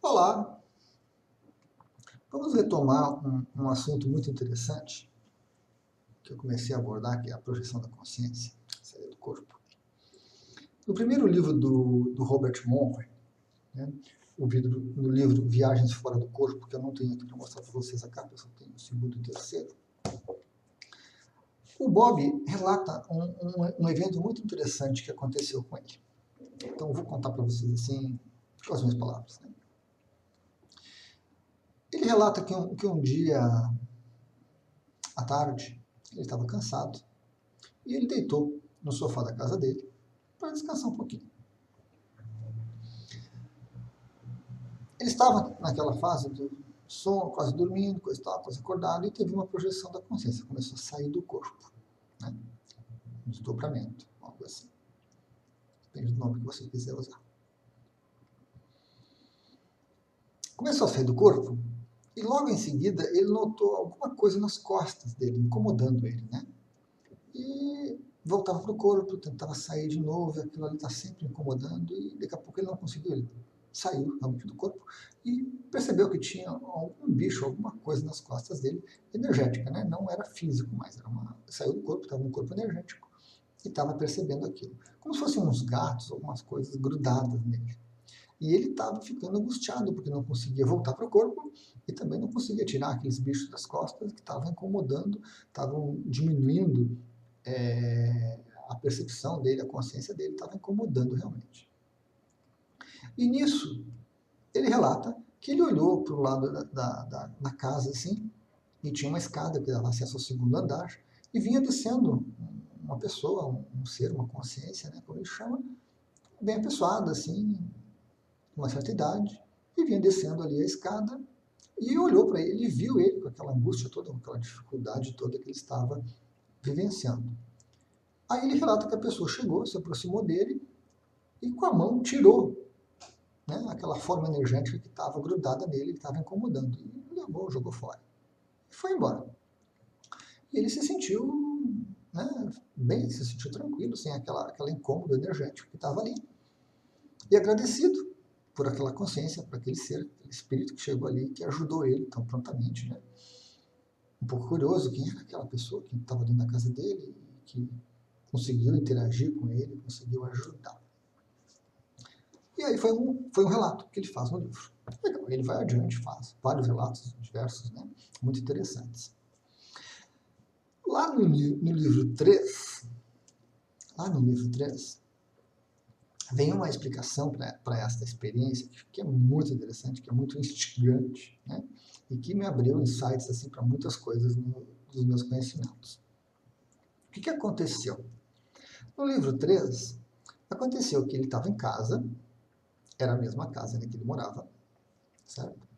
Olá, vamos retomar um assunto muito interessante que eu comecei a abordar, que é a projeção da consciência, saída do corpo. No primeiro livro do Robert Monroe, né, no livro Viagens Fora do Corpo, que eu não tenho aqui para mostrar para vocês a capa, eu só tenho o segundo e o terceiro, o Bob relata um evento muito interessante que aconteceu com ele. Então eu vou contar para vocês assim, com as minhas palavras. Né? Ele relata que um dia à tarde, ele estava cansado e ele deitou no sofá da casa dele para descansar um pouquinho. Ele estava naquela fase do sono, quase dormindo, coisa tal, quase acordado, e teve uma projeção da consciência, começou a sair do corpo, né? Um desdobramento, algo assim. Depende do nome que você quiser usar. Começou a sair do corpo e logo em seguida ele notou alguma coisa nas costas dele, incomodando ele, né? E voltava para o corpo, tentava sair de novo, e aquilo ali está sempre incomodando, e daqui a pouco ele não conseguiu, ele saiu realmente do corpo e percebeu que tinha algum bicho, alguma coisa nas costas dele, energética, né? Não era físico mais, saiu do corpo, estava no corpo energético, e estava percebendo aquilo. Como se fossem uns gatos, algumas coisas grudadas nele. E ele estava ficando angustiado, porque não conseguia voltar para o corpo e também não conseguia tirar aqueles bichos das costas que estavam incomodando, estavam diminuindo a percepção dele, a consciência dele estava incomodando realmente. E nisso, ele relata que ele olhou para o lado da casa assim, e tinha uma escada que dava acesso ao segundo andar, e vinha descendo uma pessoa, um ser, uma consciência, né, como ele chama, bem apessoada, assim, uma certa idade, e vinha descendo ali a escada, e olhou para ele, e viu ele com aquela angústia toda, com aquela dificuldade toda que ele estava vivenciando. Aí ele relata que a pessoa chegou, se aproximou dele e com a mão tirou, né, aquela forma energética que estava grudada nele, que estava incomodando. E levou, jogou fora. E foi embora. E ele se sentiu, né, bem, se sentiu tranquilo, sem aquela incômodo energético que estava ali. E agradecido por aquela consciência, por aquele ser, aquele espírito que chegou ali, que ajudou ele tão prontamente. Né? Um pouco curioso, quem era aquela pessoa que estava dentro da casa dele, que conseguiu interagir com ele, conseguiu ajudar. E aí foi um relato que ele faz no livro. Legal, ele vai adiante, faz vários relatos diversos, né, muito interessantes. Lá no livro 3, vem uma explicação para esta experiência que é muito interessante, que é muito instigante, né, e que me abriu insights assim, para muitas coisas dos meus conhecimentos. O que aconteceu? No livro 3, aconteceu que ele estava em casa, era a mesma casa, né, que ele morava, certo?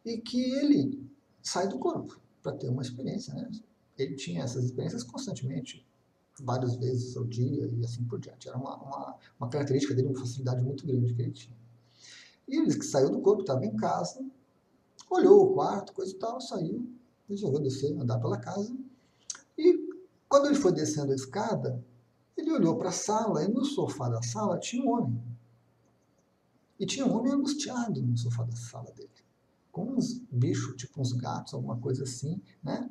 E que ele sai do corpo para ter uma experiência, né? Ele tinha essas experiências constantemente, várias vezes ao dia e assim por diante. Era uma característica dele, uma facilidade muito grande que ele tinha. E ele que saiu do corpo, estava em casa, olhou o quarto, coisa e tal, saiu, resolveu descer, andar pela casa. E quando ele foi descendo a escada, ele olhou para a sala e no sofá da sala tinha um homem. E tinha um homem angustiado no sofá da sala dele, com uns bichos, tipo uns gatos, alguma coisa assim, né?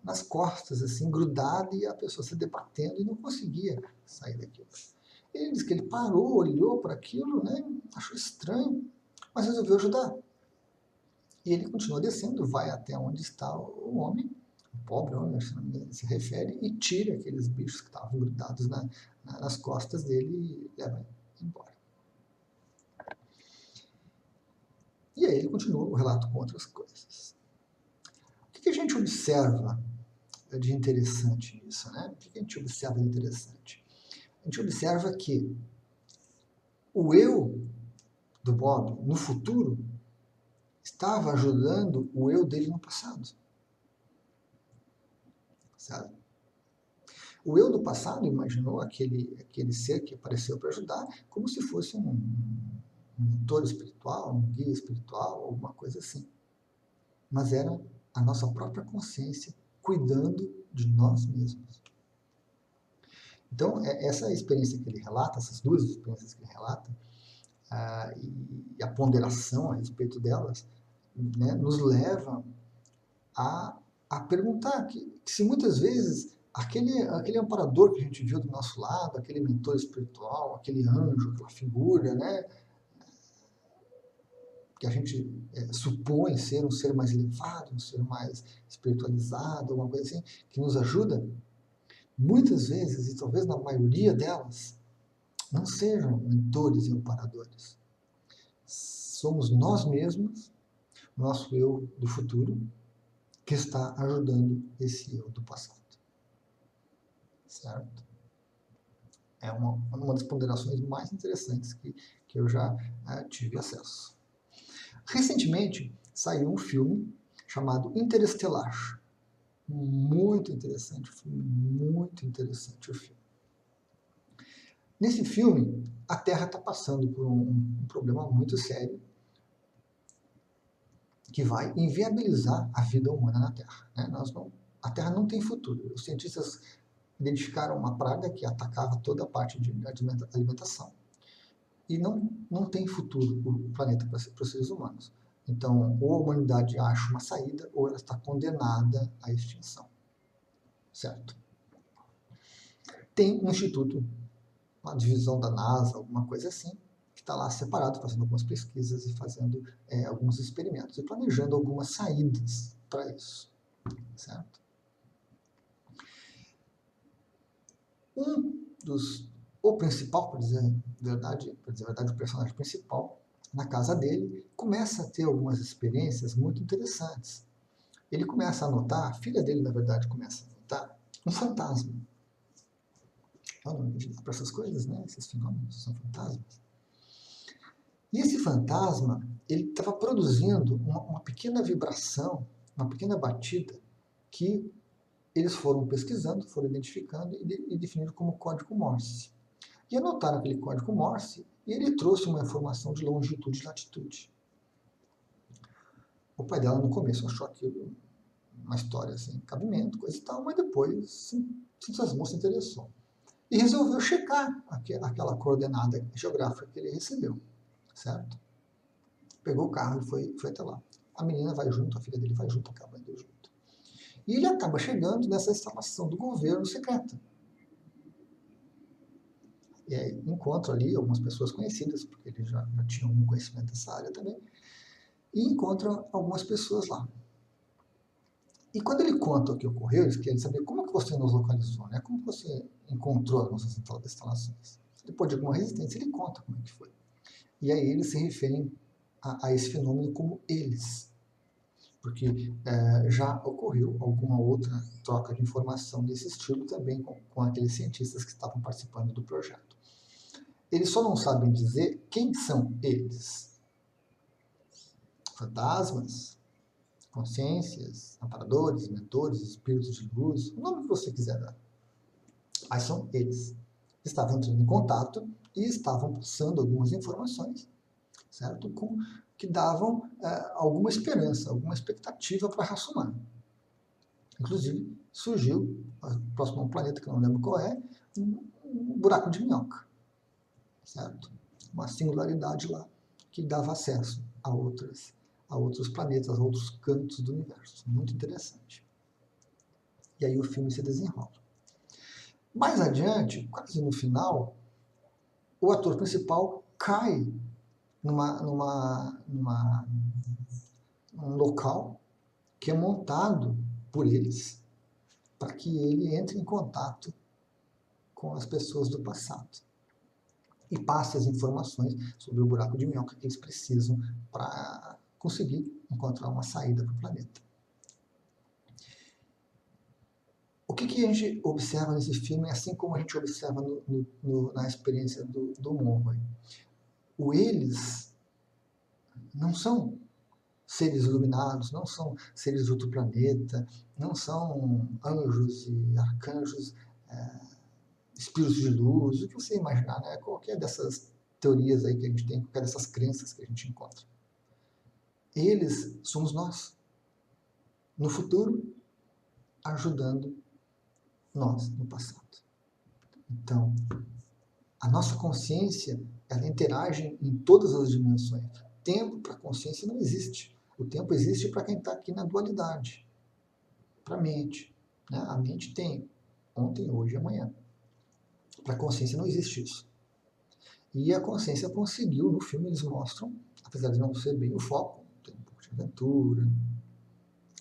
Nas costas, assim, grudado, e a pessoa se debatendo e não conseguia sair daquilo. Ele disse que ele parou, olhou para aquilo, né? Achou estranho, mas resolveu ajudar. E ele continua descendo, vai até onde está o homem, o pobre homem, se não me engano, se refere, e tira aqueles bichos que estavam grudados nas costas dele e leva embora. E aí ele continua o relato com outras coisas. O que a gente observa de interessante nisso, né? O que a gente observa de interessante? A gente observa que o eu do Bob, no futuro, estava ajudando o eu dele no passado. Sabe? O eu do passado imaginou aquele ser que apareceu para ajudar como se fosse um mentor espiritual, um guia espiritual, alguma coisa assim. Mas era a nossa própria consciência cuidando de nós mesmos. Então, essa experiência que ele relata, essas duas experiências que ele relata, e a ponderação a respeito delas, né, nos leva a perguntar que se muitas vezes aquele amparador que a gente viu do nosso lado, aquele mentor espiritual, aquele anjo, aquela figura, né, que a gente supõe ser um ser mais elevado, um ser mais espiritualizado, alguma coisa assim, que nos ajuda, muitas vezes, e talvez na maioria delas, não sejam mentores e amparadores. Somos nós mesmos, nosso eu do futuro, que está ajudando esse eu do passado. Certo? É uma das ponderações mais interessantes que eu já tive acesso. Recentemente saiu um filme chamado Interestelar. Muito interessante o filme, muito interessante o filme. Nesse filme, a Terra está passando por um problema muito sério que vai inviabilizar a vida humana na Terra. Né? A Terra não tem futuro. Os cientistas identificaram uma praga que atacava toda a parte de alimentação. E não tem futuro o planeta para os seres humanos. Então, ou a humanidade acha uma saída, ou ela está condenada à extinção. Certo? Tem um instituto, uma divisão da NASA, alguma coisa assim, que está lá separado, fazendo algumas pesquisas e fazendo alguns experimentos, e planejando algumas saídas para isso. Certo? O principal, para dizer a verdade, o personagem principal, na casa dele, começa a ter algumas experiências muito interessantes. Ele começa a notar, a filha dele, na verdade, começa a notar um fantasma. Para essas coisas, né? Esses fenômenos são fantasmas. E esse fantasma, ele estava produzindo uma pequena vibração, uma pequena batida, que eles foram pesquisando, foram identificando e definindo como código Morse. E anotaram aquele código Morse e ele trouxe uma informação de longitude e latitude. O pai dela, no começo, achou aquilo uma história sem cabimento, coisa e tal, mas depois se entusiasmou, se interessou. E resolveu checar aquela coordenada geográfica que ele recebeu, certo? Pegou o carro e foi até lá. A menina vai junto, a filha dele vai junto, acaba indo junto. E ele acaba chegando nessa instalação do governo secreta. E aí encontra ali algumas pessoas conhecidas, porque ele já tinha algum conhecimento dessa área também, e encontra algumas pessoas lá. E quando ele conta o que ocorreu, eles querem saber como que você nos localizou, né? Como você encontrou as nossas instalações. Depois de alguma resistência, ele conta como é que foi. E aí eles se referem a esse fenômeno como eles. Porque já ocorreu alguma outra troca de informação desse estilo também com aqueles cientistas que estavam participando do projeto. Eles só não sabem dizer quem são eles. Fantasmas, consciências, amparadores, mentores, espíritos de luz, o nome que você quiser dar. Mas são eles. Estavam entrando em contato e estavam passando algumas informações, certo? Que davam alguma esperança, alguma expectativa para a raça humana. Inclusive, surgiu, próximo a um planeta que eu não lembro qual é, um buraco de minhoca, certo? Uma singularidade lá que dava acesso a outros planetas, a outros cantos do universo. Muito interessante. E aí o filme se desenrola. Mais adiante, quase no final, o ator principal cai num local que é montado por eles para que ele entre em contato com as pessoas do passado e passe as informações sobre o buraco de minhoca que eles precisam para conseguir encontrar uma saída para o planeta. O que a gente observa nesse filme, assim como a gente observa na experiência do Monroe? O eles não são seres iluminados, não são seres de outro planeta, não são anjos e arcanjos, espíritos de luz, o que você imaginar, né? Qualquer dessas teorias aí que a gente tem, qualquer dessas crenças que a gente encontra. Eles somos nós. No futuro, ajudando nós no passado. Então, A nossa consciência, ela interage em todas as dimensões. Tempo para a consciência não existe. O tempo existe para quem está aqui na dualidade, para a mente. Né? A mente tem ontem, hoje e amanhã. Para a consciência não existe isso. E a consciência conseguiu, no filme eles mostram, apesar de não ser bem o foco, tem um pouco de aventura,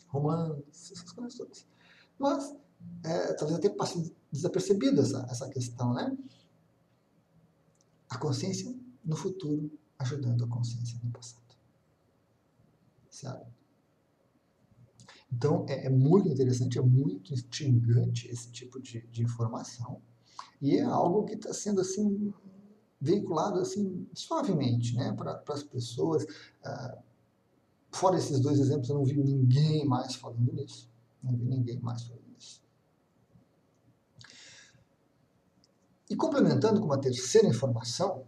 romance, essas coisas todas. Mas talvez até passe desapercebida essa questão, né? A consciência no futuro ajudando a consciência no passado. Sabe? Então, é muito interessante, é muito instigante esse tipo de informação. E é algo que está sendo, assim, veiculado, assim, suavemente, né, para as pessoas. Fora esses dois exemplos, eu não vi ninguém mais falando nisso. Não vi ninguém mais falando nisso. E complementando com uma terceira informação,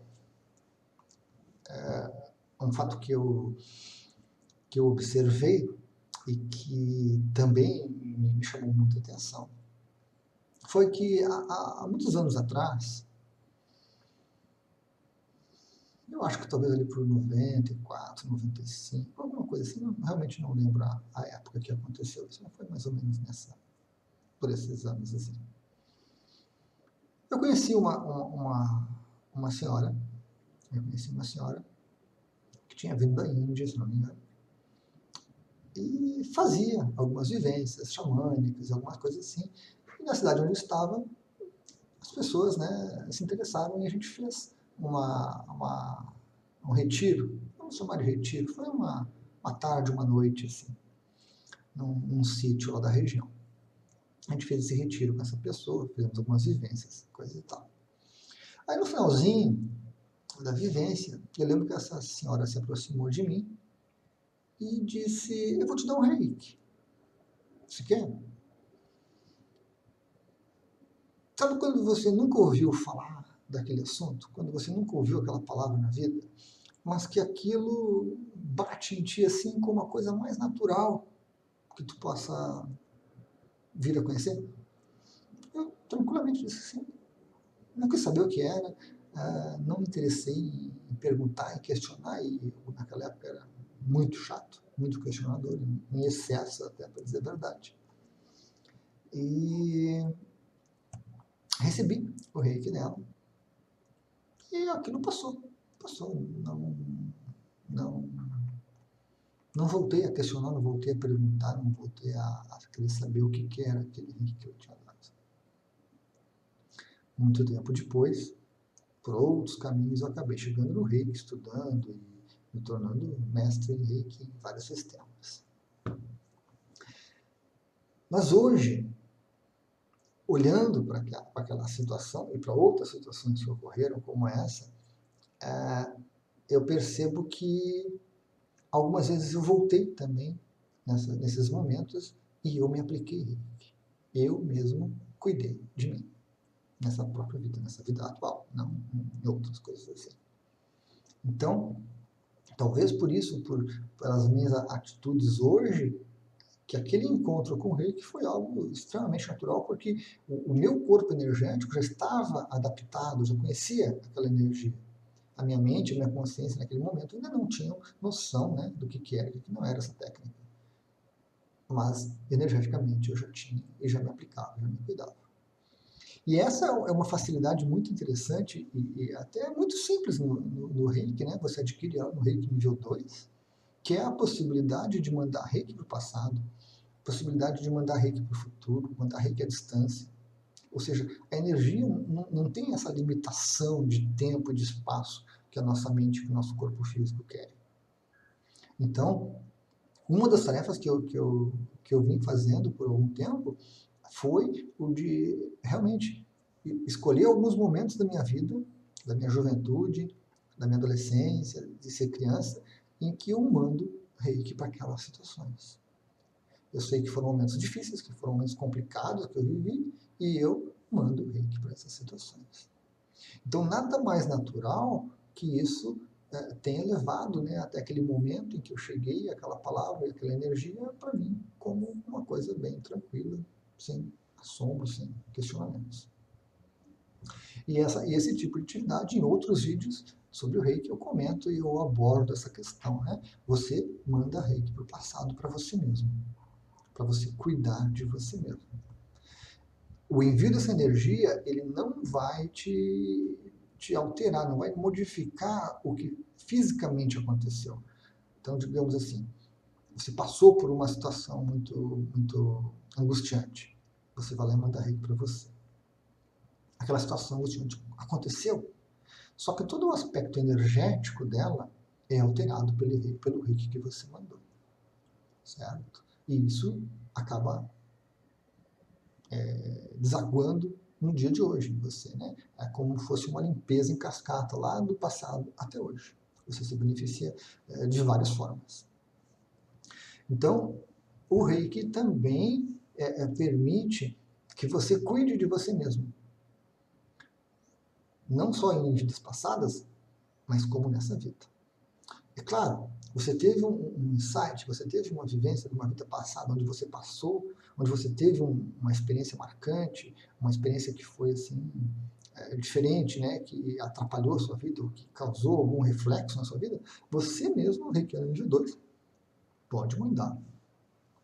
um fato que eu observei e que também me chamou muita atenção, foi que há muitos anos atrás, eu acho que talvez ali por 94, 95, alguma coisa assim, realmente não lembro a época que aconteceu isso, mas foi mais ou menos por esses anos assim. Eu conheci uma senhora, que tinha vindo da Índia, se não me engano, e fazia algumas vivências xamânicas, algumas coisas assim. E na cidade onde eu estava, as pessoas, né, se interessaram e a gente fez um retiro, vamos chamar de retiro, foi uma tarde, uma noite, assim, num sítio lá da região. A gente fez esse retiro com essa pessoa, fizemos algumas vivências, coisa e tal. Aí no finalzinho da vivência, eu lembro que essa senhora se aproximou de mim e disse, eu vou te dar um reiki. Você quer? Sabe quando você nunca ouviu falar daquele assunto? Quando você nunca ouviu aquela palavra na vida? Mas que aquilo bate em ti assim como a coisa mais natural que tu possa vir a conhecer? Eu tranquilamente disse sim. Não quis saber o que era, não me interessei em perguntar, em questionar, e naquela época era muito chato, muito questionador, em excesso até, para dizer a verdade. E recebi o reiki dela, e aquilo passou, não, não voltei a questionar, não voltei a perguntar, não voltei a querer saber o que era aquele reiki que eu tinha dado. Muito tempo depois, por outros caminhos, eu acabei chegando no reiki, estudando e me tornando mestre em reiki em vários sistemas. Mas hoje, olhando para aquela situação e para outras situações que ocorreram, como essa, eu percebo que algumas vezes eu voltei também nesses momentos e eu me apliquei reiki. Eu mesmo cuidei de mim nessa própria vida, nessa vida atual, não em outras coisas assim. Então, talvez por isso, pelas minhas atitudes hoje, que aquele encontro com o reiki foi algo extremamente natural, porque o meu corpo energético já estava adaptado, já conhecia aquela energia. A minha mente, a minha consciência naquele momento ainda não tinham noção, né, do que era, que não era essa técnica. Mas energeticamente eu já tinha e já me aplicava, já me cuidava. E essa é uma facilidade muito interessante e até muito simples no reiki, né? Você adquire ela no reiki nível 2, que é a possibilidade de mandar reiki para o passado, possibilidade de mandar reiki para o futuro, mandar reiki à distância. Ou seja, a energia não tem essa limitação de tempo e de espaço que a nossa mente, que o nosso corpo físico quer. Então, uma das tarefas que eu vim fazendo por algum tempo foi o de realmente escolher alguns momentos da minha vida, da minha juventude, da minha adolescência, de ser criança, em que eu mando reiki para aquelas situações. Eu sei que foram momentos difíceis, que foram momentos complicados que eu vivi, e eu mando reiki para essas situações. Então, nada mais natural que isso tenha levado, né, até aquele momento em que eu cheguei, aquela palavra, aquela energia, para mim, como uma coisa bem tranquila, sem assombro, sem questionamentos. E esse tipo de atividade, em outros vídeos sobre o reiki, eu comento e eu abordo essa questão, né? Você manda reiki para o passado para você mesmo, para você cuidar de você mesmo. O envio dessa energia, ele não vai te alterar, não vai modificar o que fisicamente aconteceu. Então, digamos assim, você passou por uma situação muito angustiante. Você vai lá e manda reiki para você. Aquela situação angustiante aconteceu, só que todo o aspecto energético dela é alterado pelo reiki que você mandou. Certo? E isso acaba desaguando no dia de hoje em você, né? É como se fosse uma limpeza em cascata lá do passado até hoje. Você se beneficia de várias formas. Então, o reiki também permite que você cuide de você mesmo. Não só em vidas passadas, mas como nessa vida. É claro, você teve um insight, você teve uma vivência de uma vida passada, onde você passou, onde você teve uma experiência marcante, uma experiência que foi assim, diferente, né, que atrapalhou a sua vida, ou que causou algum reflexo na sua vida, você mesmo, Reiki Energia 2, pode mandar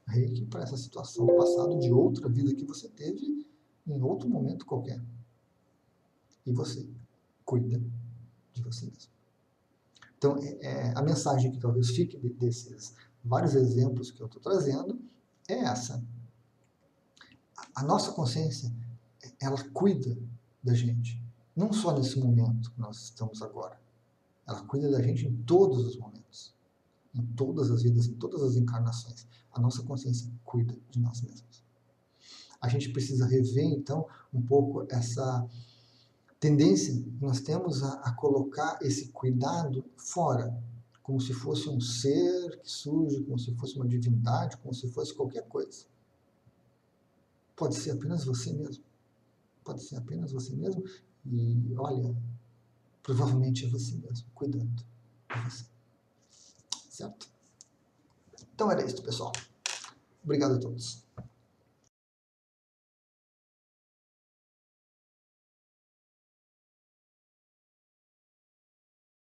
Reiki para essa situação do passado, de outra vida que você teve em outro momento qualquer. E você cuida de você mesmo. Então, a mensagem que talvez fique desses vários exemplos que eu estou trazendo é essa. A nossa consciência, ela cuida da gente. Não só nesse momento que nós estamos agora. Ela cuida da gente em todos os momentos. Em todas as vidas, em todas as encarnações. A nossa consciência cuida de nós mesmos. A gente precisa rever, então, um pouco essa tendência que nós temos a colocar esse cuidado fora, como se fosse um ser que surge, como se fosse uma divindade, como se fosse qualquer coisa. Pode ser apenas você mesmo. Pode ser apenas você mesmo e, olha, provavelmente é você mesmo, cuidando de você. Certo? Então era isso, pessoal. Obrigado a todos.